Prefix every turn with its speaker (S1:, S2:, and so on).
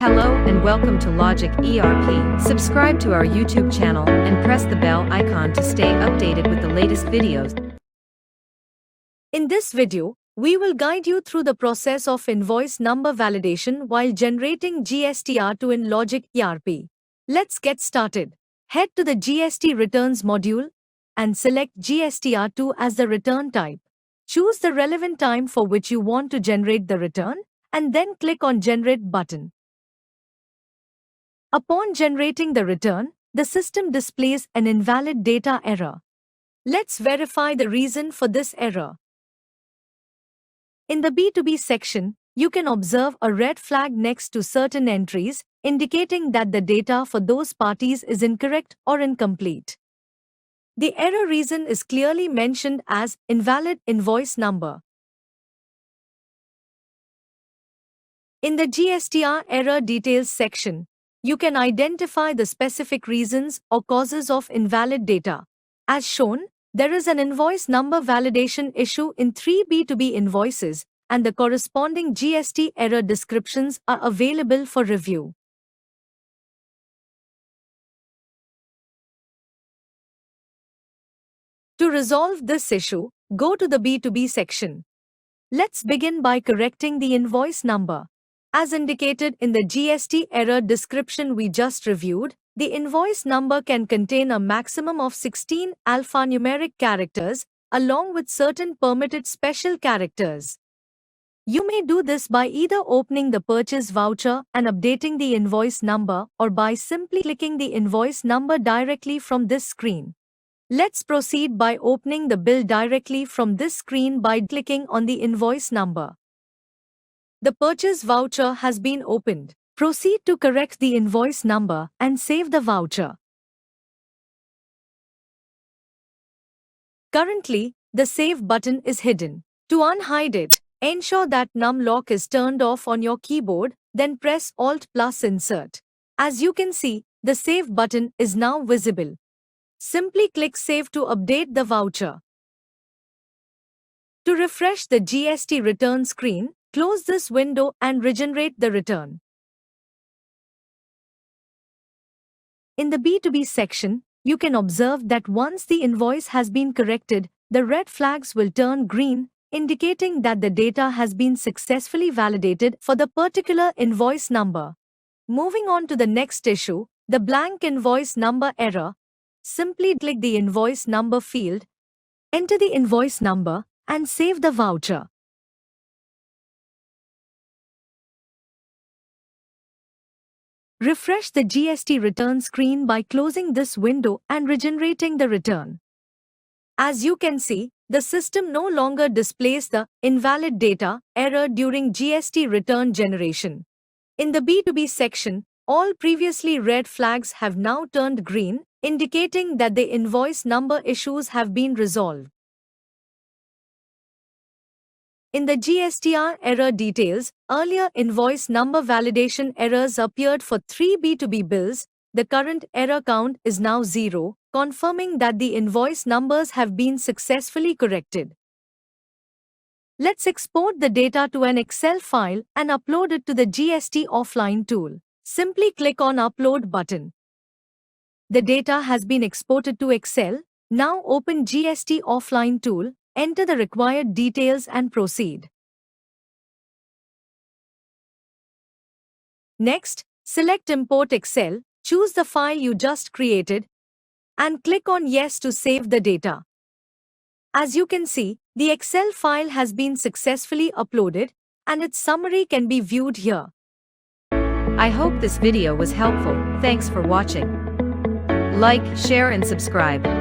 S1: Hello and welcome to Logic ERP. Subscribe to our YouTube channel and press the bell icon to stay updated with the latest videos.
S2: In this video, we will guide you through the process of invoice number validation while generating GSTR2 in Logic ERP. Let's get started. Head to the GST Returns module and select GSTR2 as the return type. Choose the relevant time for which you want to generate the return and then click on Generate button. Upon generating the return, the system displays an invalid data error. Let's verify the reason for this error. In the B2B section, you can observe a red flag next to certain entries, indicating that the data for those parties is incorrect or incomplete. The error reason is clearly mentioned as invalid invoice number. In the GSTR error details section, you can identify the specific reasons or causes of invalid data. As shown, there is an invoice number validation issue in 3 B2B invoices, and the corresponding GST error descriptions are available for review. To resolve this issue, go to the B2B section. Let's begin by correcting the invoice number. As indicated in the GST error description we just reviewed, the invoice number can contain a maximum of 16 alphanumeric characters, along with certain permitted special characters. You may do this by either opening the purchase voucher and updating the invoice number, or by simply clicking the invoice number directly from this screen. Let's proceed by opening the bill directly from this screen by clicking on the invoice number. The purchase voucher has been opened. Proceed to correct the invoice number and save the voucher. Currently, the Save button is hidden. To unhide it, ensure that Num Lock is turned off on your keyboard, then press Alt plus Insert. As you can see, the Save button is now visible. Simply click Save to update the voucher. To refresh the GST return screen, close this window and regenerate the return. In the B2B section, you can observe that once the invoice has been corrected, the red flags will turn green, indicating that the data has been successfully validated for the particular invoice number. Moving on to the next issue, the blank invoice number error. Simply click the invoice number field, enter the invoice number, and save the voucher. Refresh the GST return screen by closing this window and regenerating the return. As you can see, the system no longer displays the invalid data error during GST return generation. In the B2B section, all previously red flags have now turned green, indicating that the invoice number issues have been resolved. In the GSTR error details, earlier invoice number validation errors appeared for 3 B2B bills. The current error count is now 0, confirming that the invoice numbers have been successfully corrected. Let's export the data to an Excel file and upload it to the GST Offline tool. Simply click on Upload button. The data has been exported to Excel. Now open GST Offline tool. Enter the required details and proceed. Next, select Import Excel, choose the file you just created, and click on Yes to save the data. As you can see, the Excel file has been successfully uploaded, and its summary can be viewed here.
S1: I hope this video was helpful. Thanks for watching. Like, share and subscribe.